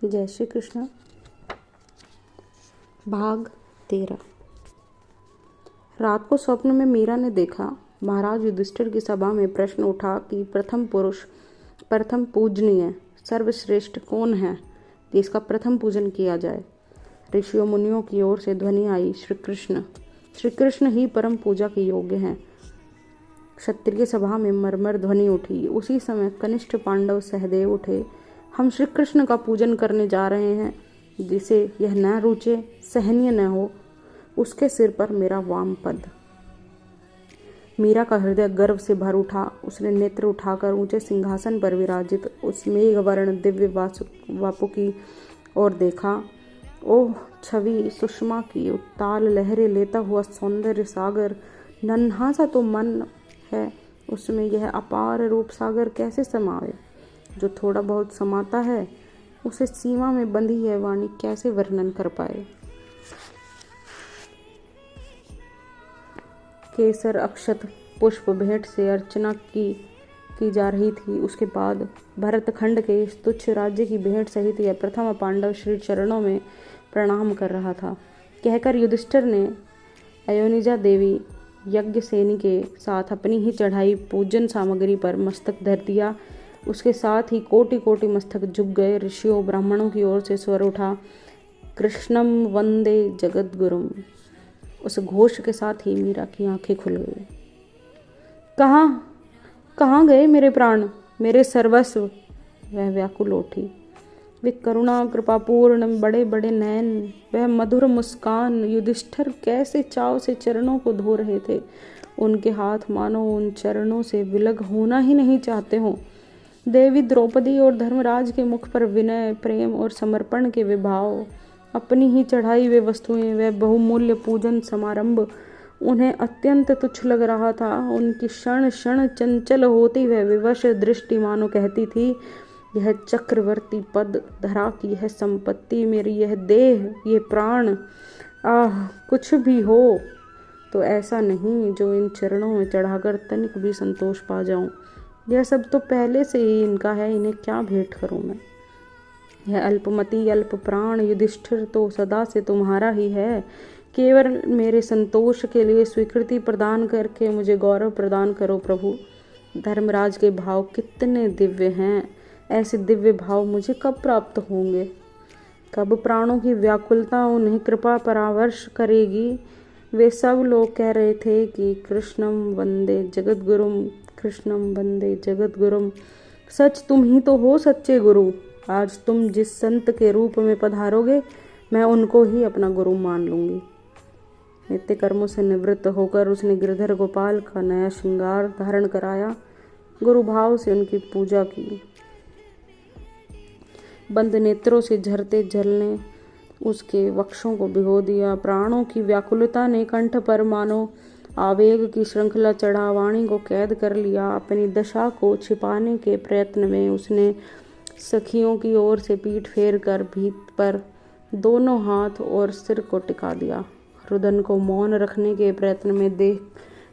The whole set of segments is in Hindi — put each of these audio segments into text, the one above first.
जय श्री कृष्ण। भाग 13। रात को स्वप्न में मीरा ने देखा महाराज युधिष्ठिर की सभा में प्रश्न उठा कि प्रथम पुरुष, प्रथम पूजनीय, सर्वश्रेष्ठ कौन है जिसका प्रथम पूजन किया जाए। ऋषियों मुनियों की ओर से ध्वनि आई, श्री कृष्ण। श्री कृष्ण ही परम पूजा के योग्य हैं। क्षत्रिय सभा में मरमर ध्वनि उठी। उसी समय कनिष्ठ पांडव सहदेव उठे, हम श्री कृष्ण का पूजन करने जा रहे हैं। जिसे यह न रुचे, सहनीय न हो, उसके सिर पर मेरा वाम पद। मीरा का हृदय गर्व से भर उठा। उसने नेत्र उठाकर ऊंचे सिंहासन पर विराजित उस मेघवर्ण दिव्य वापु की ओर देखा। ओह छवि सुषमा की उत्ताल लहरें लेता हुआ सौंदर्य सागर, नन्हा सा तो मन है, उसमें यह अपार रूप सागर कैसे समाए। जो थोड़ा बहुत समाता है उसे सीमा में बंधी है वाणी कैसे वर्णन कर पाए। केसर अक्षत पुष्प भेंट से अर्चना की जा रही थी। उसके बाद भरतखंड के इस तुच्छ राज्य की भेंट सहित यह प्रथम पांडव श्री चरणों में प्रणाम कर रहा था। कहकर युधिष्ठिर ने अयोनिजा देवी यज्ञसेनी के साथ अपनी ही चढ़ाई पूजन सामग्री पर मस्तक धर दिया। उसके साथ ही कोटि कोटि मस्तक झुक गए। ऋषियों ब्राह्मणों की ओर से स्वर उठा, कृष्णम वंदे जगद्गुरुम। उस घोष के साथ ही मीरा की आंखें खुल गई। कहाँ गए मेरे प्राण, मेरे सर्वस्व, वह व्याकुल उठी। वे करुणा कृपापूर्ण बड़े बड़े नयन, वह मधुर मुस्कान, युधिष्ठिर कैसे चाव से चरणों को धो रहे थे। उनके हाथ मानो उन चरणों से विलग होना ही नहीं चाहते हों। देवी द्रौपदी और धर्मराज के मुख पर विनय, प्रेम और समर्पण के विभाव, अपनी ही चढ़ाई वे वस्तुएं, वह बहुमूल्य पूजन समारंभ उन्हें अत्यंत तुच्छ लग रहा था। उनकी क्षण क्षण चंचल होती वह विवश दृष्टि मानो कहती थी, यह चक्रवर्ती पद, धरा की यह संपत्ति, मेरी यह देह, ये प्राण, आह कुछ भी हो तो ऐसा नहीं जो इन चरणों में चढ़ाकर तनिक भी संतोष पा जाऊं। यह सब तो पहले से ही इनका है, इन्हें क्या भेंट करूं मैं। यह अल्पमति अल्प प्राण युधिष्ठिर तो सदा से तुम्हारा ही है। केवल मेरे संतोष के लिए स्वीकृति प्रदान करके मुझे गौरव प्रदान करो प्रभु। धर्मराज के भाव कितने दिव्य हैं, ऐसे दिव्य भाव मुझे कब प्राप्त होंगे। कब प्राणों की व्याकुलता उन्हें कृपा परामर्श करेगी। वे सब लोग कह रहे थे कि कृष्णम वंदे जगद्गुरुम, कृष्णम वंदे जगद्गुरुम। सच तुम ही तो हो सच्चे गुरु। आज तुम जिस संत के रूप में पधारोगे, मैं उनको ही अपना गुरु मान लूंगी। नित्य कर्मों से निवृत्त होकर उसने गिरधर गोपाल का नया श्रृंगार धारण कराया, गुरु भाव से उनकी पूजा की। बंद नेत्रों से झरते जल ने उसके वक्षों को भिगो दिया। प्राणों की व्याकुलता ने कंठ पर मानो आवेग की श्रृंखला चढ़ा वाणी को कैद कर लिया। अपनी दशा को छिपाने के प्रयत्न में उसने सखियों की ओर से पीठ फेर कर भीत पर दोनों हाथ और सिर को टिका दिया। रुदन को मौन रखने के प्रयत्न में देख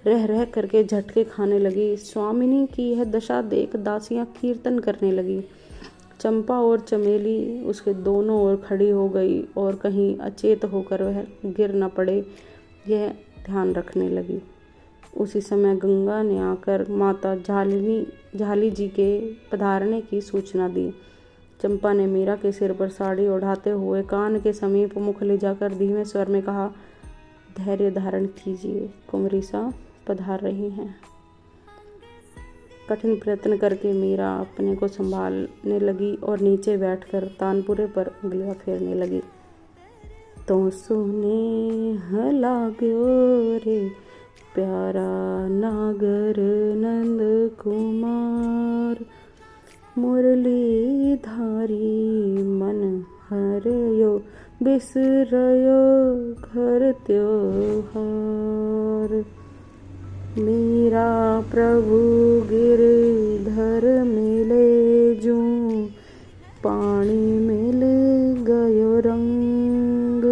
रह रह करके झटके खाने लगी। स्वामिनी की यह दशा देख दासियां कीर्तन करने लगी। चंपा और चमेली उसके दोनों ओर खड़ी हो गई और कहीं अचेत होकर वह गिर न पड़े, यह ध्यान रखने लगी। उसी समय गंगा ने आकर माता झाली जी के पधारने की सूचना दी। चंपा ने मीरा के सिर पर साड़ी ओढ़ाते हुए कान के समीप मुख ले जाकर धीमे स्वर में कहा, धैर्य धारण कीजिए, कुंवरी सा पधार रही हैं। कठिन प्रयत्न करके मीरा अपने को संभालने लगी और नीचे बैठकर तानपुरे पर उंगलियां फेरने लगी। तो सुने लाग्यो रे प्यारा नागर नंद कुमार, मुरली धारी मन हरयो, बिसरयो घर त्योहार। मीरा प्रभु गिरधर मिले जूं, पानी मिल गयो रंग।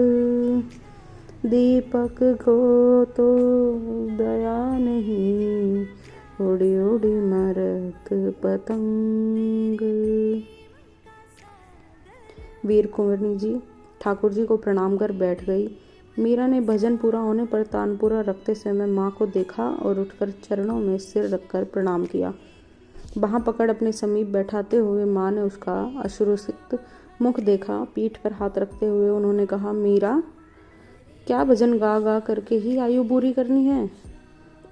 दीपक को तो दया नहीं, उड़ी उड़ी मरत पतंग। वीर कुंवरी जी ठाकुर जी को प्रणाम कर बैठ गई। मीरा ने भजन पूरा होने पर तानपुरा रखते समय माँ को देखा और उठकर चरणों में सिर रखकर प्रणाम किया। बाँह पकड़ अपने समीप बैठाते हुए माँ ने उसका अश्रुसिक्त मुख देखा। पीठ पर हाथ रखते हुए उन्होंने कहा, मीरा, क्या भजन गा गा करके ही आयु पूरी करनी है?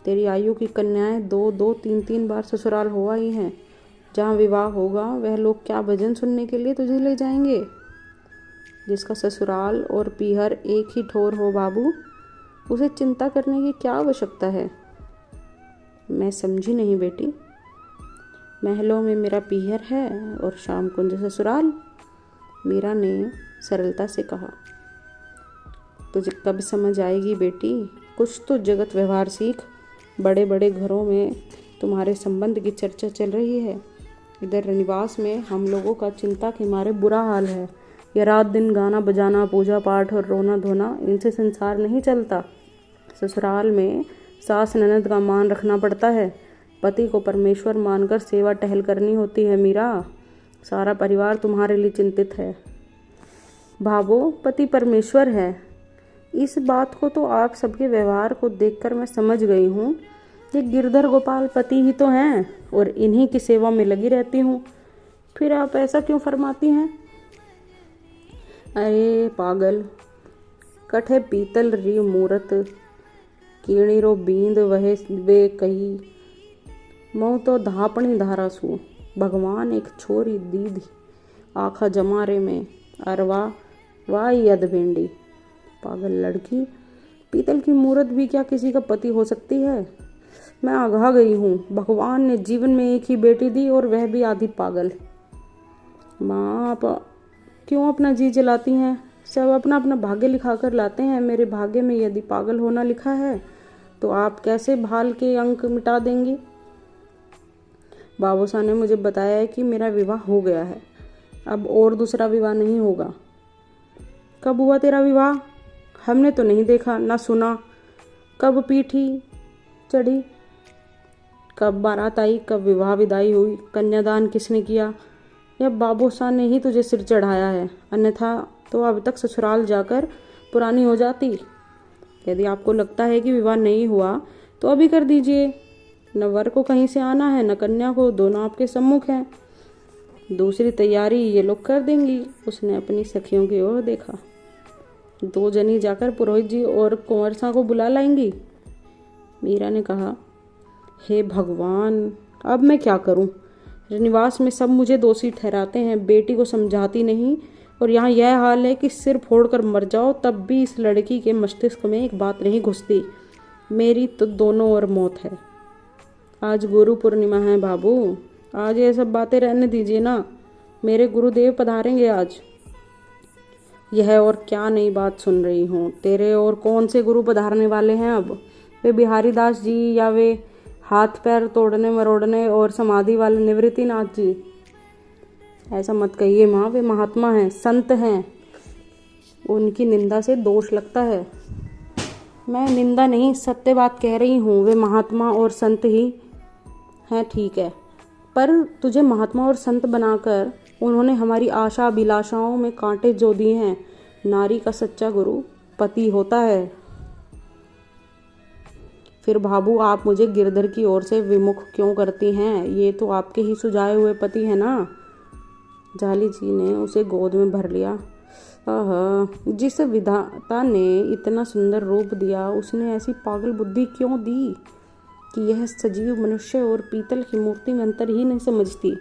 तेरी आयु की कन्याएं 2-2, 3-3 बार ससुराल हो आई हैं। जहाँ विवाह होगा वह लोग क्या भजन सुनने के लिए तुझे ले जाएंगे? जिसका ससुराल और पीहर एक ही ठोर हो बाबू, उसे चिंता करने की क्या आवश्यकता है? मैं समझी नहीं बेटी। महलों में मेरा पीहर है और शाम कुंज ससुराल, मीरा ने सरलता से कहा। तुझे कब समझ आएगी बेटी? कुछ तो जगत व्यवहार सीख। बड़े बड़े घरों में तुम्हारे संबंध की चर्चा चल रही है। इधर निवास में हम लोगों का चिंता के मारे बुरा हाल है। यह रात दिन गाना बजाना, पूजा पाठ और रोना धोना, इनसे संसार नहीं चलता। ससुराल में सास ननद का मान रखना पड़ता है। पति को परमेश्वर मानकर सेवा टहल करनी होती है मीरा। सारा परिवार तुम्हारे लिए चिंतित है। भावो, पति परमेश्वर है। इस बात को तो आप सबके व्यवहार को देखकर मैं समझ गई हूँ। ये गिरधर गोपाल पति ही तो हैं और इन्हीं की सेवा में लगी रहती हूँ। फिर आप ऐसा क्यों फरमाती हैं? अरे पागल, कठे पीतल री मूरत, कीणीरो बींद वहे वे कही, मऊ तो धापणी धारा सू, भगवान एक छोरी दीदी आखा जमारे में, अरवा वाई यद भेंडी। पागल लड़की, पीतल की मूरत भी क्या किसी का पति हो सकती है? मैं आगाह गई हूँ। भगवान ने जीवन में एक ही बेटी दी और वह भी आधी पागल। माँ, आप क्यों अपना जी जलाती हैं? सब अपना अपना भाग्य लिखा कर लाते हैं। मेरे भाग्य में यदि पागल होना लिखा है तो आप कैसे भाल के अंक मिटा देंगी? बाबूसा ने मुझे बताया है कि मेरा विवाह हो गया है, अब और दूसरा विवाह नहीं होगा। कब हुआ तेरा विवाह? हमने तो नहीं देखा ना सुना। कब पीठी चढ़ी, कब बारात आई, कब विवाह विदाई हुई, कन्यादान किसने किया? या बाबूसा ने ही तुझे सिर चढ़ाया है? अन्यथा तो अब तक ससुराल जाकर पुरानी हो जाती। यदि आपको लगता है कि विवाह नहीं हुआ तो अभी कर दीजिए। न वर को कहीं से आना है न कन्या को, दोनों आपके सम्मुख हैं। दूसरी तैयारी ये लोग कर देंगी। उसने अपनी सखियों की ओर देखा। 2 जनी जाकर पुरोहित जी और कुंवरसा को बुला लाएंगी। मीरा ने कहा, हे भगवान, अब मैं क्या करूं? निवास में सब मुझे दोषी ठहराते हैं। बेटी को समझाती नहीं और यहाँ यह हाल है कि सिर फोड़कर मर जाओ तब भी इस लड़की के मस्तिष्क में एक बात नहीं घुसती। मेरी तो दोनों ओर मौत है। आज गुरु पूर्णिमा है बाबू, आज ये सब बातें रहने दीजिए ना। मेरे गुरुदेव पधारेंगे आज। यह और क्या नई बात सुन रही हूँ? तेरे और कौन से गुरु पधारने वाले हैं अब? वे बिहारी दास जी या वे हाथ पैर तोड़ने मरोड़ने और समाधि वाले निवृत्तिनाथ जी? ऐसा मत कहिए माँ, वे महात्मा हैं, संत हैं। उनकी निंदा से दोष लगता है। मैं निंदा नहीं, सत्य बात कह रही हूँ। वे महात्मा और संत ही हैं, ठीक है, पर तुझे महात्मा और संत बनाकर उन्होंने हमारी आशा अभिलाषाओं में कांटे जो दिए हैं। नारी का सच्चा गुरु पति होता है। फिर भाबू, आप मुझे गिरधर की ओर से विमुख क्यों करती हैं? ये तो आपके ही सुझाए हुए पति है ना। जाली जी ने उसे गोद में भर लिया। जिस विधाता ने इतना सुंदर रूप दिया, उसने ऐसी पागल बुद्धि क्यों दी कि यह सजीव मनुष्य और पीतल की मूर्ति में अंतर ही नहीं समझती।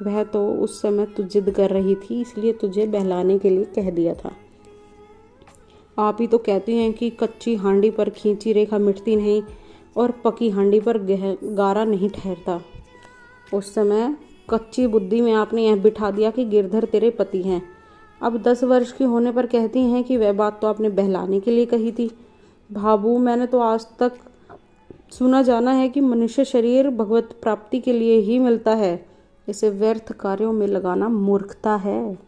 वह तो उस समय तू जिद कर रही थी, इसलिए तुझे बहलाने के लिए कह दिया था। आप ही तो कहती हैं कि कच्ची हांडी पर खींची रेखा मिटती नहीं और पकी हांडी पर गारा नहीं ठहरता। उस समय कच्ची बुद्धि में आपने यह बिठा दिया कि गिरधर तेरे पति हैं। अब 10 वर्ष की होने पर कहती हैं कि वह बात तो आपने बहलाने के लिए कही थी। भाबू, मैंने तो आज तक सुना जाना है कि मनुष्य शरीर भगवत प्राप्ति के लिए ही मिलता है। इसे व्यर्थ कार्यों में लगाना मूर्खता है।